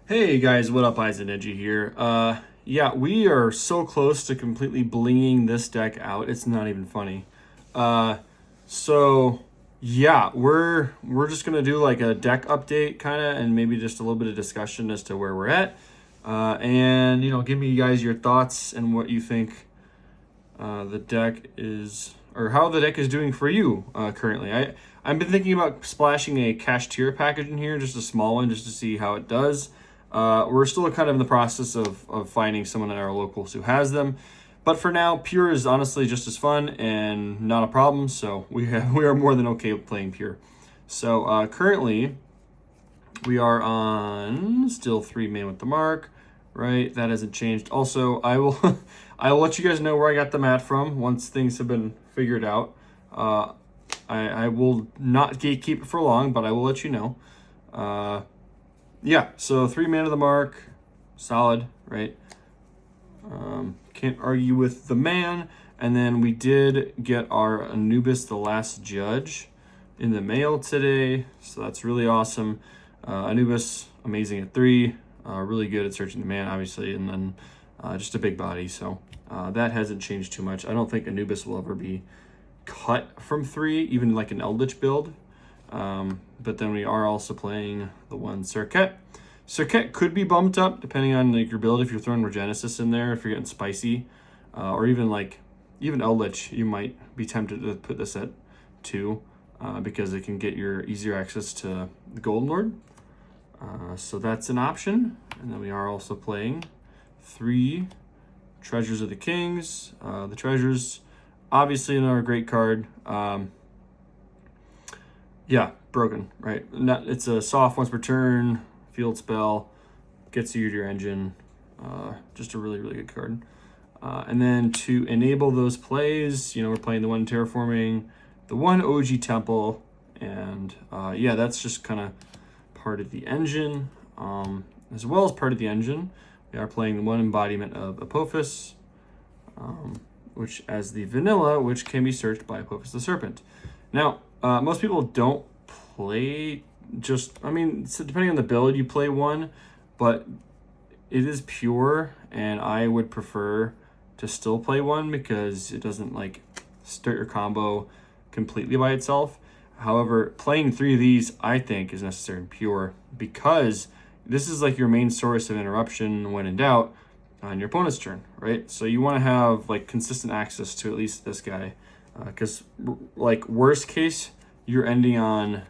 Hey guys, what up? Neji here. Yeah, we are so close to completely blinging this deck out. It's not even funny. Uh, so yeah, we're just gonna do like a deck update kind of, and maybe just a little bit of discussion as to where we're at. And give me guys your thoughts and what you think the deck is, or how the deck is doing for you currently. I've been thinking about splashing a cash tier package in here, just a small one, just to see how it does. We're still kind of in the process of finding someone in our locals who has them. But for now, pure is honestly just as fun and not a problem. So we are more than okay with playing pure. So currently, we are on still 3 man with the mark, right? That hasn't changed. Also, I will I will let you guys know where I got the mat from once things have been figured out. I will not gatekeep it for long, but I will let you know. Yeah, so 3 man of the mark, solid, right? Can't argue with the man. And then we did get our Anubis, the Last Judge, in the mail today, so that's really awesome. Anubis, amazing at 3, really good at searching the man, obviously, and then just a big body, so that hasn't changed too much. I don't think Anubis will ever be cut from 3, even like an Eldritch build. But then we are also playing the one Serket. Serket could be bumped up depending on like your build. If you're throwing Regenesis in there, if you're getting spicy, or even Eldritch, you might be tempted to put this at 2 because it can get your easier access to the Golden Lord. So that's an option. And then we are also playing 3 Treasures of the Kings. The Treasures, obviously another great card. Yeah, broken, right? It's a soft once per turn, field spell, gets you to your engine. Just a really, really good card. And then to enable those plays, we're playing the one Terraforming, the one OG Temple, and yeah, that's just kind of part of the engine. As well as part of the engine, we are playing the one embodiment of Apophis, which as the vanilla, which can be searched by Apophis the Serpent. Now, most people don't play so depending on the build, you play one, but it is pure, and I would prefer to still play one because it doesn't like start your combo completely by itself. However, playing 3 of these, I think, is necessary in pure because this is like your main source of interruption when in doubt on your opponent's turn, right? So you want to have like consistent access to at least this guy, because like worst case, you're ending on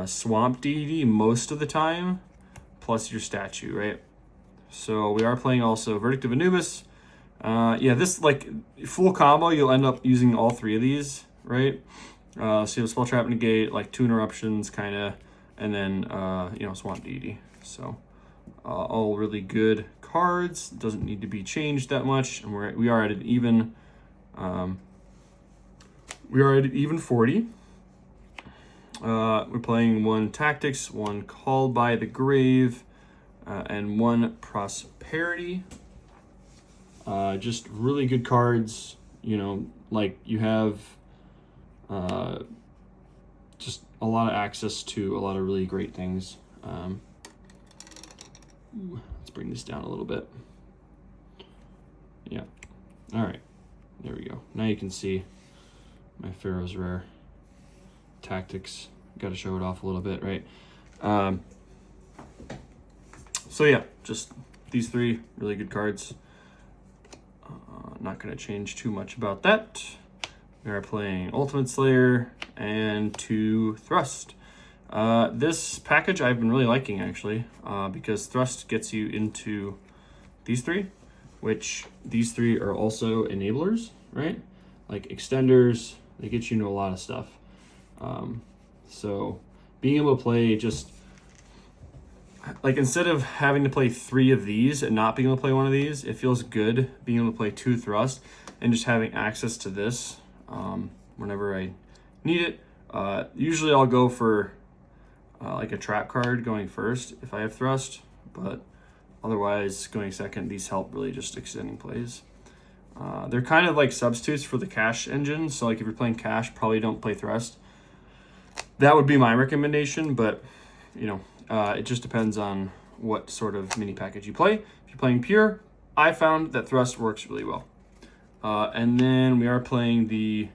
Swamp Deity most of the time, plus your statue, right? So we are playing also Verdict of Anubis. Yeah, this like full combo, you'll end up using all 3 of these, right? So you have Spell Trap, Negate, like 2 interruptions, kind of, and then Swamp Deity. So all really good cards. Doesn't need to be changed that much, and we are at an even. We are at an even 40. We're playing 1 Tactics, 1 Called by the Grave, and 1 Prosperity. Just really good cards. Like you have just a lot of access to a lot of really great things. Let's bring this down a little bit. Yeah. All right. There we go. Now you can see my Pharaoh's Rare Tactics. Got to show it off a little bit, right? So yeah, just these 3 really good cards. Not going to change too much about that. We are playing Ultimate Slayer and 2 Thrust. This package I've been really liking, actually, because Thrust gets you into these 3, which these 3 are also enablers, right? Like extenders, they get you into a lot of stuff. So being able to play just like instead of having to play 3 of these and not being able to play 1 of these, it feels good being able to play 2 Thrust and just having access to this whenever I need it. Usually I'll go for like a trap card going first if I have Thrust, but otherwise going second. These help really just extending plays. They're kind of like substitutes for the cash engine, so like if you're playing cash, probably don't play Thrust. That would be my recommendation, but it just depends on what sort of mini package you play. If you're playing pure, I found that Thrust works really well. And then we are playing the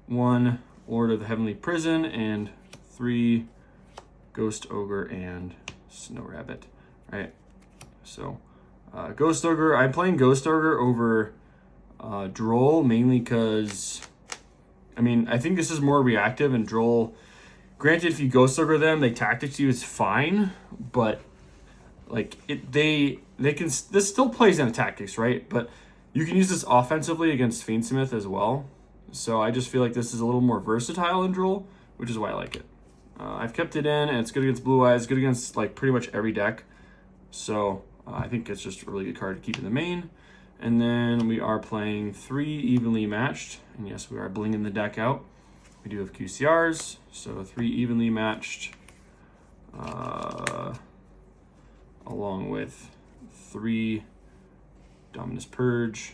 1 Lord of the Heavenly Prison and 3 Ghost Ogre and Snow Rabbit, right? So Ghost Ogre, I'm playing Ghost Ogre over Droll mainly because, I mean, I think this is more reactive, and Droll, granted, if you Ghost Ogre them, they tactics you, it's fine, but like they can, this still plays into tactics, right? But you can use this offensively against Fiendsmith as well. So I just feel like this is a little more versatile than Droll, which is why I like it. I've kept it in, and it's good against Blue Eyes, good against like pretty much every deck. So I think it's just a really good card to keep in the main. And then we are playing 3 evenly matched, and yes, we are blinging the deck out. We do have QCRs, so 3 evenly matched, along with 3 Dominus Purge.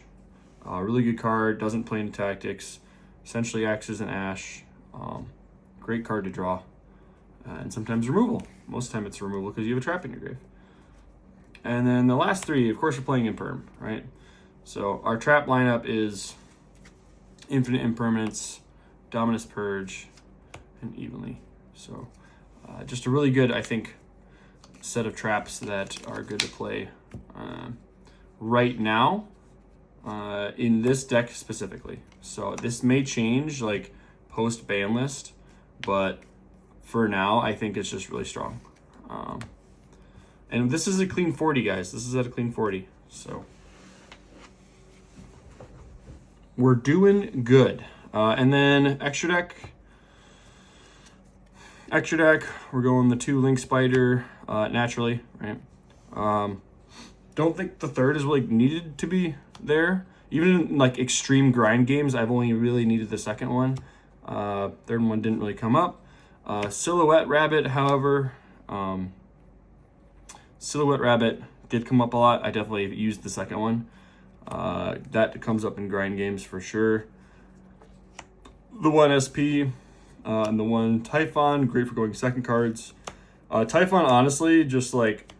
Really good card, doesn't play into tactics, essentially acts as an Ash. Great card to draw, and sometimes removal. Most of the time it's removal because you have a trap in your grave. And then the last 3, of course, we're playing Imperm, right? So our trap lineup is Infinite Impermanence, Dominus Purge, and Evenly. So just a really good, I think, set of traps that are good to play right now in this deck specifically. So this may change like post ban list, but for now I think it's just really strong. And this is a clean 40, guys. This is at a clean 40. So we're doing good. And then extra deck, we're going the 2 Link Spider naturally, right? Don't think the 3rd is really needed to be there. Even in like extreme grind games, I've only really needed the 2nd one. 3rd one didn't really come up. Silhouette Rabbit, however, Silhouette Rabbit did come up a lot. I definitely used the 2nd one. That comes up in grind games for sure. The 1 SP and the 1 Typhon, great for going 2nd cards. Typhon, honestly, just like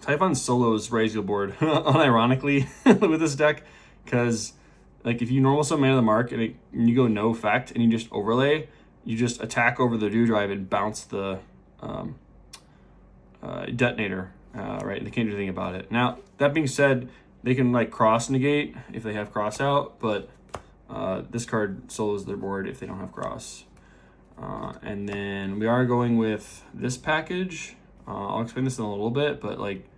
Typhon solos Raziel board unironically with this deck, because like if you normal summon Man of the Mark and you go no effect and you just overlay, you just attack over the Dewdrive and bounce the detonator, right? And they can't do anything about it. Now, that being said, they can like cross negate if they have cross out, but this card solos their board if they don't have cross. And then we are going with this package. I'll explain this in a little bit, but like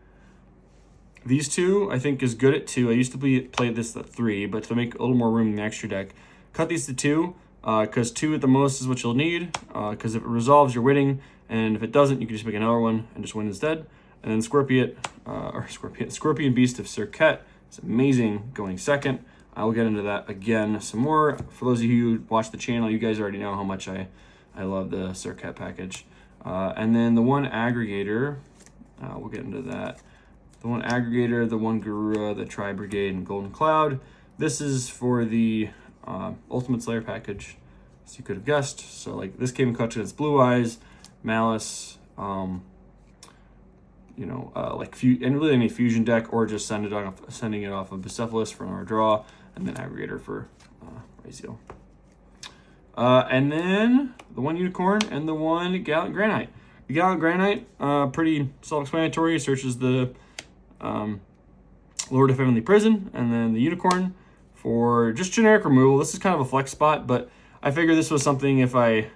these 2 I think is good at 2. I used to play this at 3, but to make a little more room in the extra deck, cut these to 2, because 2 at the most is what you'll need, because if it resolves, you're winning, and if it doesn't, you can just make another one and just win instead. And then Scorpion Beast of Cirquet is amazing, going 2nd. I will get into that again some more. For those of you who watch the channel, you guys already know how much I love the Circuit package. And then the 1 Aggregator, we'll get into that. The 1 Aggregator, the 1 Garura, the Tri-Brigade, and Golden Cloud. This is for the Ultimate Slayer package, as you could have guessed. So like this came in clutch against Blue Eyes, Malice, and really any fusion deck, or just sending it off of Bucephalus for our draw, and then Aggregator for Raziel. And then the 1 Unicorn and the 1 Gallant Granite. The Gallant Granite, pretty self-explanatory. It searches the Lord of Heavenly Prison, and then the Unicorn for just generic removal. This is kind of a flex spot, but I figured this was something if I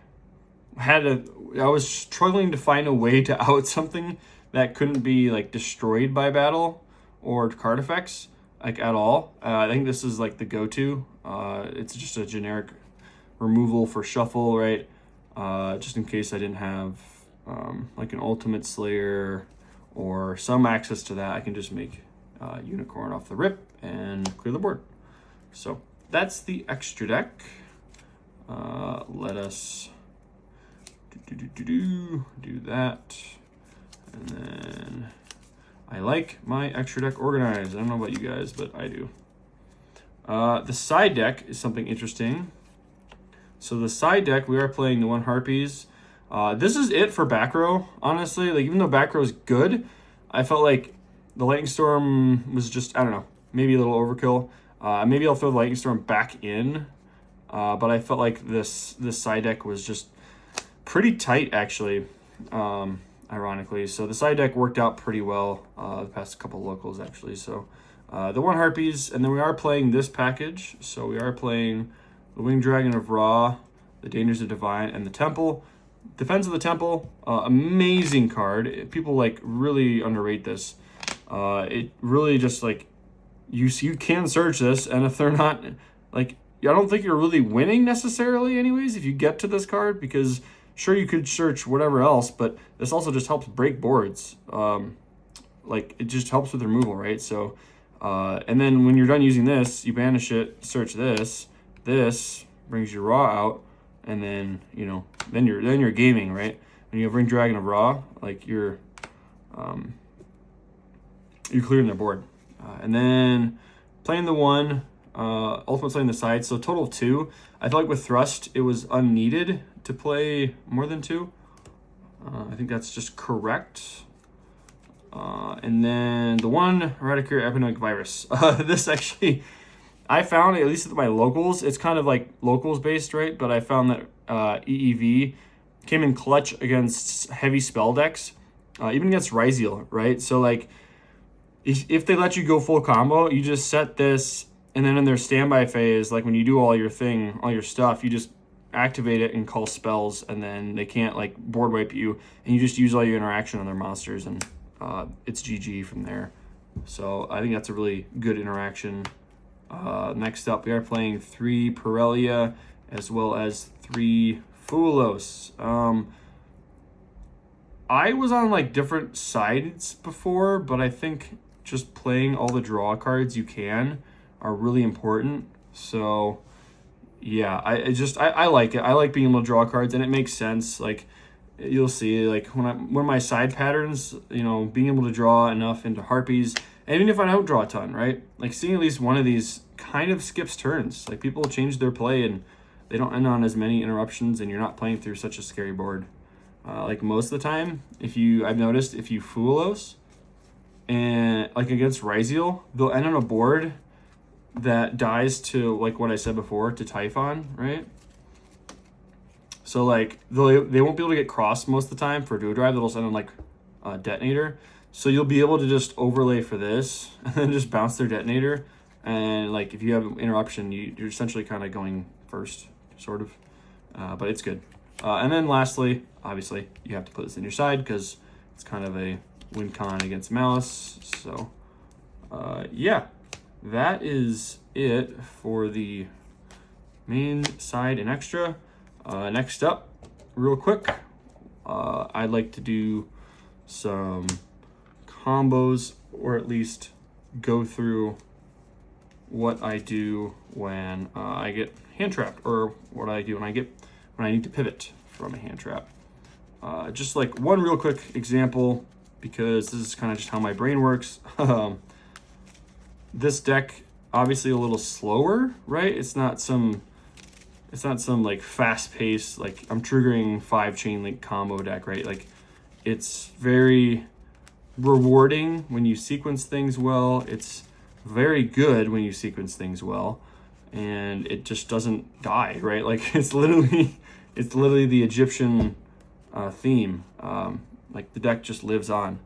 was struggling to find a way to out something that couldn't be like destroyed by battle or card effects like at all. I think this is like the go-to. It's just a generic removal for shuffle, right? Just in case I didn't have like an Ultimate Slayer or some access to that, I can just make Unicorn off the rip and clear the board. So that's the extra deck. Let us do that. And then I like my extra deck organized. I don't know about you guys, but I do. The side deck is something interesting. So the side deck, we are playing the 1 Harpies. This is it for back row, honestly. Like, even though back row is good, I felt like the Lightning Storm was just, I don't know, maybe a little overkill. Maybe I'll throw the Lightning Storm back in, but I felt like this side deck was just pretty tight, actually, ironically. So the side deck worked out pretty well the past couple locals, actually. So the 1 Harpies, and then we are playing this package. So we are playing the Winged Dragon of Ra, the Dangers of Divine, and the Temple. Defense of the Temple, amazing card. People like really underrate this. It really just like you can search this, and if they're not like, I don't think you're really winning necessarily anyways if you get to this card, because sure you could search whatever else, but this also just helps break boards. Like it just helps with removal, right? So and then when you're done using this, you banish it, search this. This brings your Raw out, and then then you're gaming, right? When you have Ring Dragon of Raw, like you're clearing their board. And then playing the 1, ultimate playing the side, so total of 2. I feel like with Thrust, it was unneeded to play more than 2. I think that's just correct. And then the 1 Eradicator Epidemic Virus. This actually, I found, at least at my locals, it's kind of like locals based, right? But I found that EEV came in clutch against heavy spell decks, even against Ryzeal, right? So like, if they let you go full combo, you just set this, and then in their standby phase, like when you do all your stuff, you just activate it and call spells, and then they can't like board wipe you, and you just use all your interaction on their monsters, and it's GG from there. So I think that's a really good interaction. Next up, we are playing 3 Pirellia as well as 3 Fulos. I was on like different sides before, but I think just playing all the draw cards you can are really important. So yeah, I like it. I like being able to draw cards, and it makes sense. Like you'll see, like when my side patterns, being able to draw enough into Harpies, and even if I don't draw a ton, right? Like seeing at least one of these kind of skips turns. Like people change their play, and they don't end on as many interruptions, and you're not playing through such a scary board. Like most of the time, I've noticed if you Fulos and like against Ryzeal, they'll end on a board that dies to like what I said before, to Typhon, right? So like they won't be able to get crossed most of the time for dual drive. That'll send on like a detonator. So you'll be able to just overlay for this and then just bounce their detonator. And like if you have an interruption, you're essentially kind of going first, sort of. But it's good. And then lastly, obviously, you have to put this in your side because it's kind of a win con against Malice. So yeah, that is it for the main side and extra. Next up, real quick, I'd like to do some combos, or at least go through what I do when I get hand trapped, or what I do when I need to pivot from a hand trap. Just like one real quick example, because this is kind of just how my brain works. This deck, obviously a little slower, right? It's not some like fast paced, like I'm triggering 5 chain link combo deck, right? Like it's very rewarding when you sequence things well. It's very good when you sequence things well, and it just doesn't die, right? Like it's literally the Egyptian theme. Like the deck just lives on.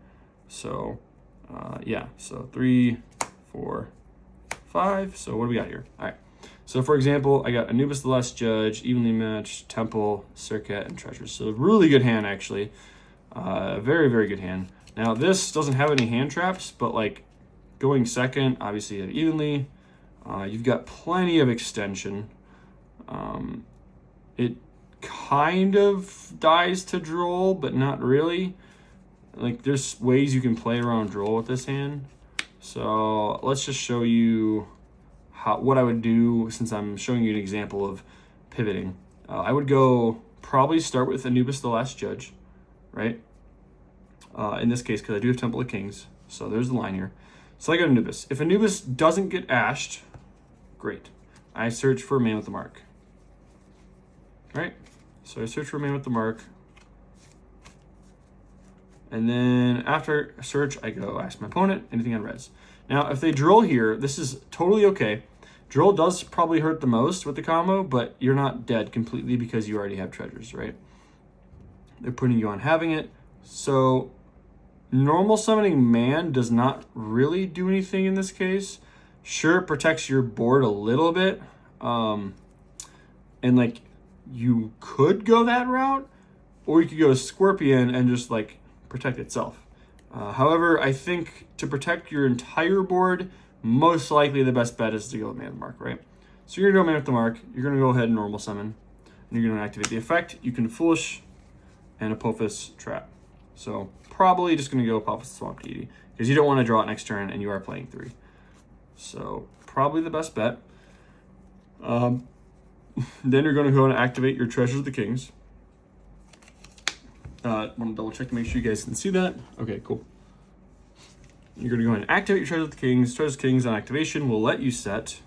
So yeah, so 3, 4, 5. So what do we got here? All right. So for example, I got Anubis the Last Judge, Evenly Matched, Temple, Circuit, and Treasures. So really good hand, actually. Very, very good hand. Now this doesn't have any hand traps, but like going second, obviously you have Evenly. You've got plenty of extension. It kind of dies to Droll, but not really. Like there's ways you can play around Droll with this hand. So let's just show you what I would do, since I'm showing you an example of pivoting. I would probably start with Anubis the Last Judge, right? In this case, because I do have Temple of Kings. So there's the line here. So I got Anubis. If Anubis doesn't get ashed, great. I search for a Man with the Mark. Right? So I search for a Man with the Mark. And then after search, I go ask my opponent anything on res. Now, if they drill here, this is totally okay. Drill does probably hurt the most with the combo, but you're not dead completely because you already have treasures, right? They're putting you on having it. So normal summoning man does not really do anything in this case. Sure, it protects your board a little bit. And like you could go that route, or you could go Scorpion and just like protect itself. However, I think to protect your entire board, most likely the best bet is to go with Man with the Mark, right? So you're gonna go Man with the Mark, you're gonna go ahead and normal summon, and you're gonna activate the effect. You can Foolish and Apophis Trap. So probably just gonna go Apophis Swamp Deity, because you don't want to draw it next turn and you are playing 3. So probably the best bet. Then you're gonna go and activate your Treasures of the Kings. Want to double check to make sure you guys can see that. Okay, cool. You're going to go ahead and activate your Treasure of the Kings. Treasure of the Kings on activation will let you set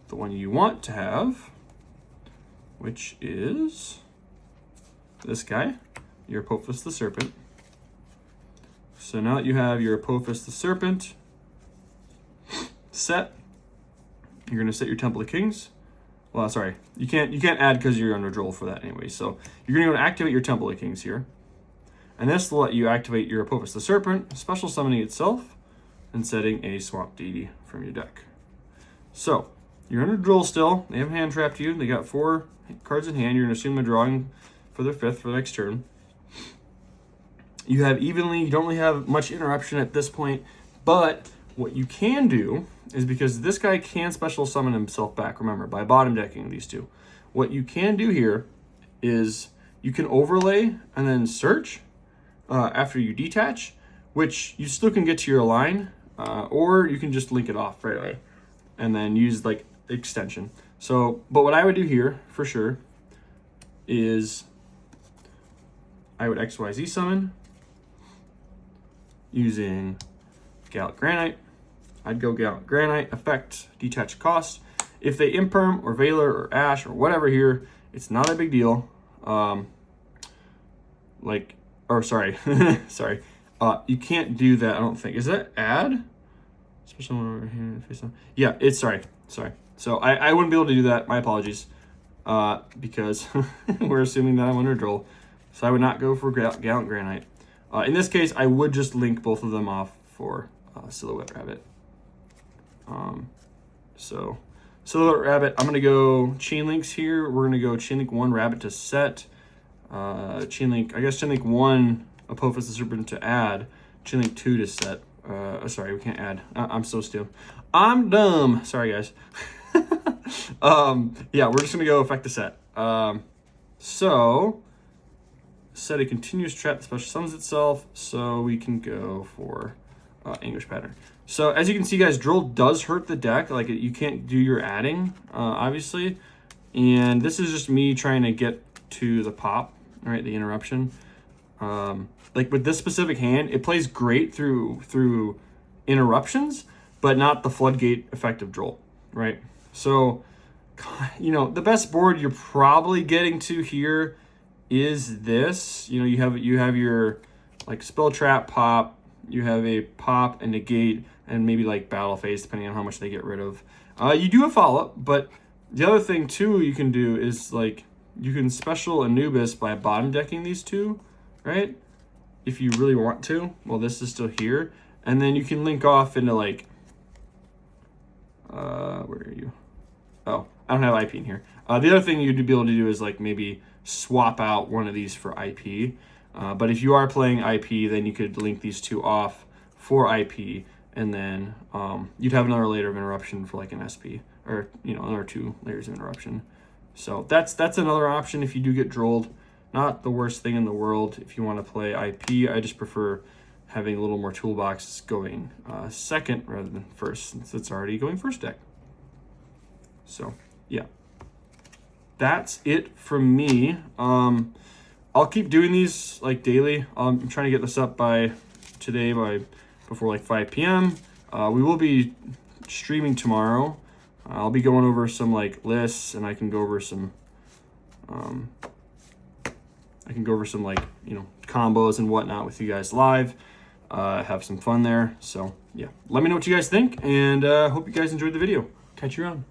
the one you want to have, which is this guy, your Apophis the Serpent. So now that you have your Apophis the Serpent set, you're going to set your Temple of Kings. Well, sorry, you can't add because you're under drill for that anyway. So you're going to go and activate your Temple of Kings here. And this will let you activate your Apophis the Serpent, special summoning itself, and setting a Swamp Deity from your deck. So you're under drill still. They haven't hand trapped you. They got 4 cards in hand. You're going to assume they're drawing for their 5th for the next turn. You don't really have much interruption at this point, but what you can do is, because this guy can special summon himself back, remember, by bottom decking these 2. What you can do here is you can overlay and then search after you detach, which you still can get to your line, or you can just link it off right away and then use like extension. So, but what I would do here for sure is I would XYZ summon using Gallic Granite. I'd go Gallic Granite, effect, detach cost. If they Imperm or Valor or Ash or whatever here, it's not a big deal. Sorry. You can't do that, I don't think. Is that add? Special one over here, face down. Yeah, it's sorry. So I wouldn't be able to do that. My apologies. Because we're assuming that I'm under drill. So I would not go for Gallic Granite. In this case, I would just link both of them off for Silhouette Rabbit. So Silhouette Rabbit, I'm gonna go chain links here. We're gonna go chain link 1 Rabbit to set. Chain link 1 Apophis the Serpent to add. Chain link 2 to set. Sorry, we can't add. I'm so stupid. I'm dumb. Sorry, guys. Yeah, we're just gonna go effect to set. So set a continuous trap that special summons itself. So we can go for English Pattern. So as you can see, guys, drill does hurt the deck. Like you can't do your adding, obviously. And this is just me trying to get to the pop, right? The interruption. Like with this specific hand, it plays great through interruptions, but not the floodgate effect of drill, right? So, you know, the best board you're probably getting to here is this. You know, you have your like spell trap pop, you have a pop and negate, and maybe like battle phase, depending on how much they get rid of. You do have follow-up, but the other thing too you can do is like you can special Anubis by bottom decking these 2, right? If you really want to. Well, this is still here, and then you can link off into like where are you? Oh, I don't have IP in here. The other thing you'd be able to do is like maybe swap out one of these for IP. But if you are playing IP, then you could link these 2 off for IP, and then you'd have another layer of interruption for like an SP, or you know, another 2 layers of interruption. So that's another option if you do get drilled. Not the worst thing in the world if you want to play IP. I just prefer having a little more toolbox going second rather than first, since it's already going first deck. So yeah, that's it from me. I'll keep doing these like daily. I'm trying to get this up by today, before like 5 p.m. We will be streaming tomorrow. I'll be going over some like lists, and I can go over some like, you know, combos and whatnot with you guys live. Have some fun there. So yeah, let me know what you guys think, and hope you guys enjoyed the video. Catch you around.